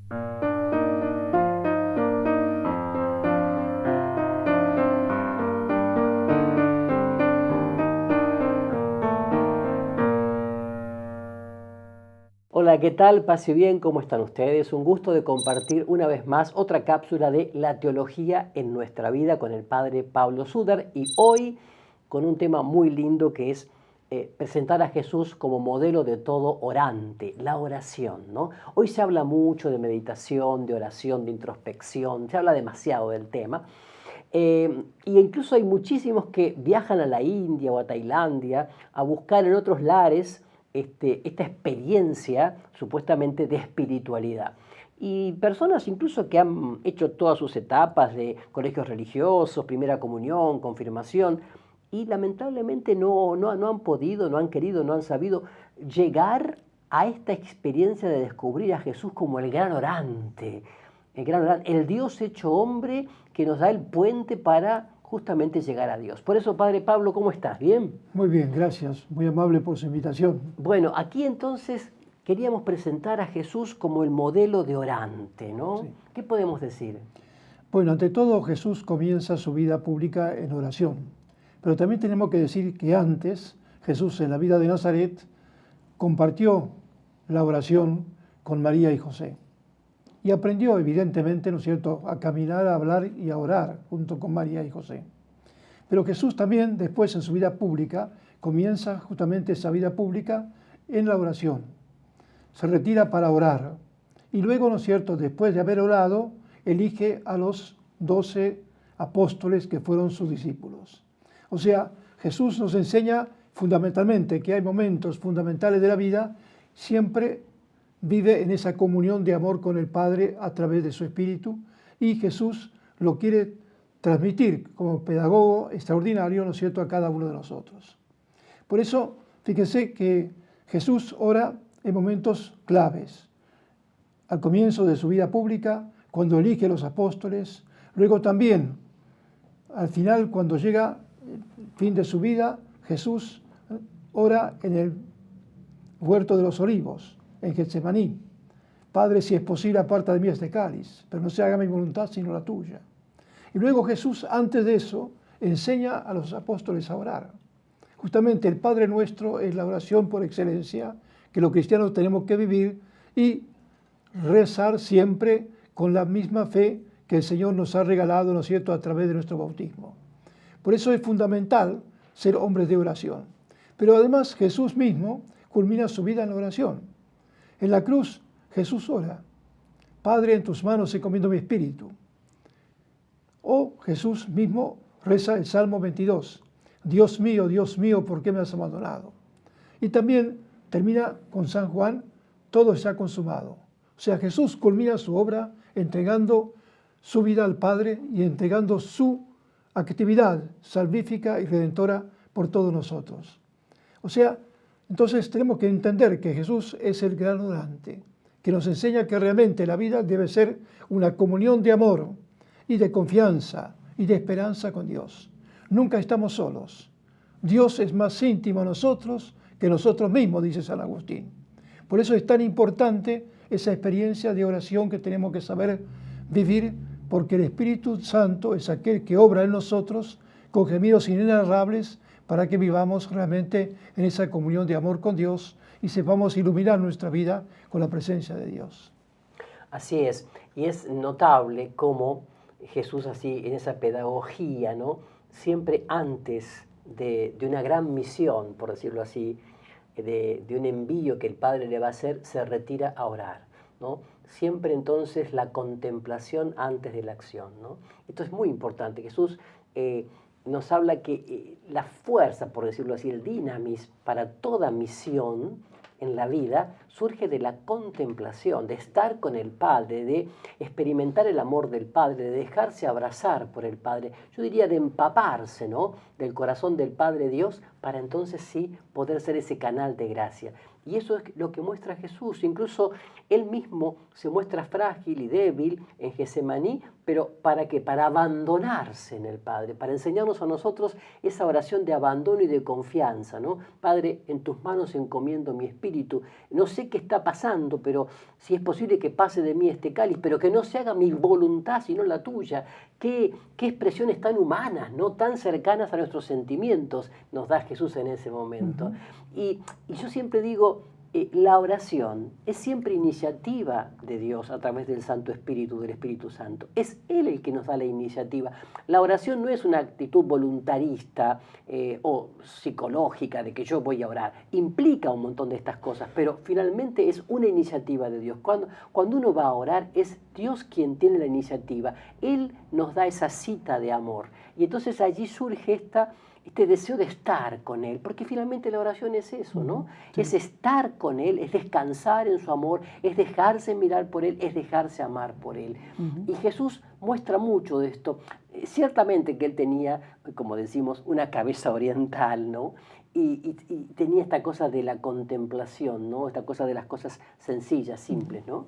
Hola, ¿qué tal? Pase bien, ¿cómo están ustedes? Un gusto de compartir una vez más otra cápsula de la teología en nuestra vida con el padre Pablo Suder y hoy con un tema muy lindo que es presentar a Jesús como modelo de todo orante, la oración, ¿no? Hoy se habla mucho de meditación, de oración, de introspección, se habla demasiado del tema. Y incluso hay muchísimos que viajan a la India o a Tailandia a buscar en otros lares esta experiencia supuestamente de espiritualidad. Y personas incluso que han hecho todas sus etapas de colegios religiosos, primera comunión, confirmación, y lamentablemente no han podido, no han querido, no han sabido llegar a esta experiencia de descubrir a Jesús como el gran orante, el Dios hecho hombre que nos da el puente para justamente llegar a Dios. Por eso, Padre Pablo, ¿cómo estás? ¿Bien? Muy bien, gracias. Muy amable por su invitación. Bueno, aquí entonces queríamos presentar a Jesús como el modelo de orante, ¿no? Sí. ¿Qué podemos decir? Bueno, ante todo Jesús comienza su vida pública en oración, pero también tenemos que decir que antes Jesús en la vida de Nazaret compartió la oración con María y José y aprendió evidentemente, ¿no es cierto?, a caminar, a hablar y a orar junto con María y José. Pero Jesús también después en su vida pública comienza justamente esa vida pública en la oración. Se retira para orar y luego, ¿no es cierto?, después de haber orado, elige a los 12 apóstoles que fueron sus discípulos. O sea, Jesús nos enseña fundamentalmente que hay momentos fundamentales de la vida, siempre vive en esa comunión de amor con el Padre a través de su Espíritu y Jesús lo quiere transmitir como pedagogo extraordinario, ¿no es cierto?, a cada uno de nosotros. Por eso, fíjense que Jesús ora en momentos claves. Al comienzo de su vida pública, cuando elige a los apóstoles, luego también, al final, cuando llega el fin de su vida, Jesús ora en el huerto de los olivos, en Getsemaní. Padre, si es posible, aparta de mí este cáliz, pero no se haga mi voluntad sino la tuya. Y luego Jesús, antes de eso, enseña a los apóstoles a orar. Justamente el Padre Nuestro es la oración por excelencia que los cristianos tenemos que vivir y rezar siempre con la misma fe que el Señor nos ha regalado, ¿no es cierto?, a través de nuestro bautismo. Por eso es fundamental ser hombres de oración. Pero además Jesús mismo culmina su vida en la oración. En la cruz Jesús ora: Padre, en tus manos encomiendo mi espíritu. O Jesús mismo reza el Salmo 22. Dios mío, ¿por qué me has abandonado? Y también termina con San Juan: todo está consumado. O sea, Jesús culmina su obra entregando su vida al Padre y entregando su actividad salvífica y redentora por todos nosotros. O sea, entonces tenemos que entender que Jesús es el gran orante, que nos enseña que realmente la vida debe ser una comunión de amor y de confianza y de esperanza con Dios. Nunca estamos solos. Dios es más íntimo a nosotros que nosotros mismos, dice San Agustín. Por eso es tan importante esa experiencia de oración que tenemos que saber vivir, porque el Espíritu Santo es aquel que obra en nosotros con gemidos inenarrables para que vivamos realmente en esa comunión de amor con Dios y sepamos iluminar nuestra vida con la presencia de Dios. Así es, y es notable cómo Jesús así en esa pedagogía, ¿no?, siempre antes de una gran misión, por decirlo así, de un envío que el Padre le va a hacer, se retira a orar, ¿no? Siempre entonces la contemplación antes de la acción, ¿no? Esto es muy importante. Jesús nos habla que la fuerza, por decirlo así, el dinamis para toda misión en la vida surge de la contemplación, de estar con el Padre, de experimentar el amor del Padre, de dejarse abrazar por el Padre, yo diría de empaparse, ¿no?, del corazón del Padre Dios, para entonces sí poder ser ese canal de gracia. Y eso es lo que muestra Jesús. Incluso Él mismo se muestra frágil y débil en Getsemaní, pero ¿para qué? Para abandonarse en el Padre, para enseñarnos a nosotros esa oración de abandono y de confianza, ¿no? Padre, en tus manos encomiendo mi espíritu. No sé qué está pasando, pero si es posible que pase de mí este cáliz, pero que no se haga mi voluntad sino la tuya. Qué expresiones tan humanas, ¿no? Tan cercanas a nuestros sentimientos nos da Jesús en ese momento. Y yo siempre digo, la oración es siempre iniciativa de Dios a través del Santo Espíritu, del Espíritu Santo. Es Él el que nos da la iniciativa. La oración no es una actitud voluntarista o psicológica de que yo voy a orar. Implica un montón de estas cosas, pero finalmente es una iniciativa de Dios. Cuando uno va a orar, es Dios quien tiene la iniciativa. Él nos da esa cita de amor. Y entonces allí surge este deseo de estar con Él, porque finalmente la oración es eso, ¿no? Sí. Es estar con Él, es descansar en su amor, es dejarse mirar por Él, es dejarse amar por Él. Y Jesús muestra mucho de esto. Ciertamente que Él tenía, como decimos, una cabeza oriental, ¿no? Y tenía esta cosa de la contemplación, ¿no? Esta cosa de las cosas sencillas, simples, ¿no?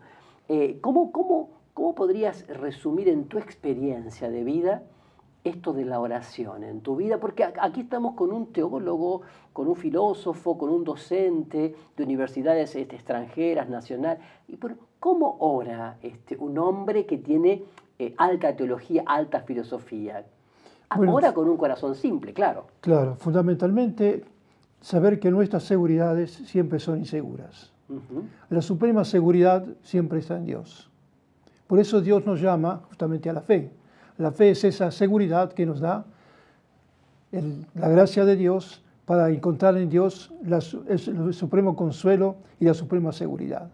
¿Cómo podrías resumir en tu experiencia de vida esto de la oración en tu vida? Porque aquí estamos con un teólogo, con un filósofo, con un docente de universidades extranjeras, nacional. ¿Cómo ora un hombre que tiene alta teología, alta filosofía? Ora con un corazón simple, claro. Claro, fundamentalmente saber que nuestras seguridades siempre son inseguras. La suprema seguridad siempre está en Dios. Por eso Dios nos llama justamente a la fe. La fe es esa seguridad que nos da la gracia de Dios para encontrar en Dios el supremo consuelo y la suprema seguridad.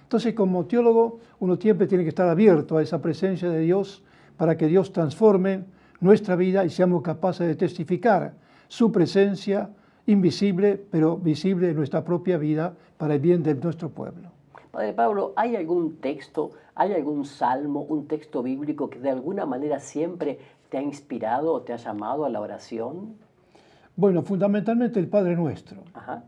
Entonces, como teólogo, uno siempre tiene que estar abierto a esa presencia de Dios para que Dios transforme nuestra vida y seamos capaces de testificar su presencia invisible, pero visible en nuestra propia vida para el bien de nuestro pueblo. Padre Pablo, ¿hay algún texto, hay algún salmo, un texto bíblico que de alguna manera siempre te ha inspirado o te ha llamado a la oración? Bueno, fundamentalmente el Padre Nuestro. Ajá.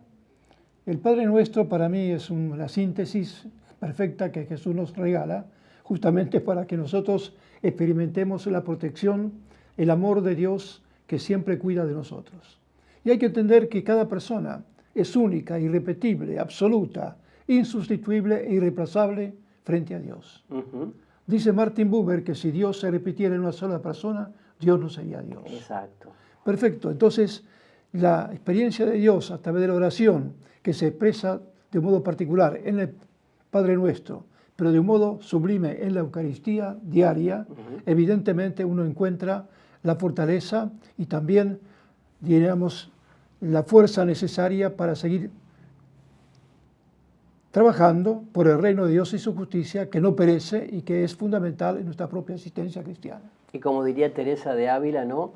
El Padre Nuestro para mí es la síntesis perfecta que Jesús nos regala, justamente para que nosotros experimentemos la protección, el amor de Dios que siempre cuida de nosotros. Y hay que entender que cada persona es única, irrepetible, absoluta, insustituible e irreemplazable frente a Dios. Dice Martin Buber que si Dios se repitiera en una sola persona, Dios no sería Dios. Exacto. Perfecto. Entonces, la experiencia de Dios a través de la oración, que se expresa de modo particular en el Padre Nuestro, pero de un modo sublime en la Eucaristía diaria, evidentemente uno encuentra la fortaleza y también, diríamos, la fuerza necesaria para seguir trabajando por el reino de Dios y su justicia, que no perece y que es fundamental en nuestra propia existencia cristiana. Y como diría Teresa de Ávila, ¿no?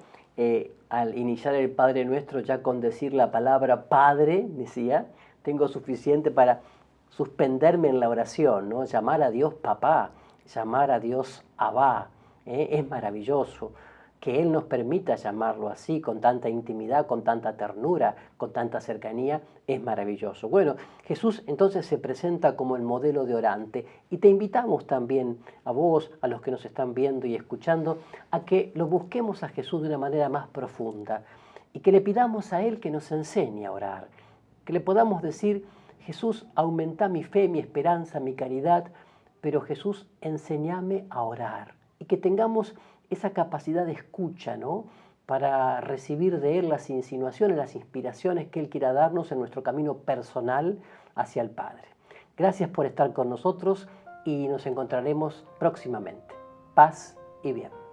Al iniciar el Padre Nuestro, ya con decir la palabra Padre, decía, tengo suficiente para suspenderme en la oración, ¿no? Llamar a Dios Papá, llamar a Dios Abba, es maravilloso. Que Él nos permita llamarlo así, con tanta intimidad, con tanta ternura, con tanta cercanía, es maravilloso. Bueno, Jesús entonces se presenta como el modelo de orante y te invitamos también a vos, a los que nos están viendo y escuchando, a que lo busquemos a Jesús de una manera más profunda y que le pidamos a Él que nos enseñe a orar, que le podamos decir, Jesús, aumenta mi fe, mi esperanza, mi caridad, pero Jesús, enséñame a orar y que tengamos esa capacidad de escucha, ¿no? Para recibir de Él las insinuaciones, las inspiraciones que Él quiera darnos en nuestro camino personal hacia el Padre. Gracias por estar con nosotros y nos encontraremos próximamente. Paz y bien.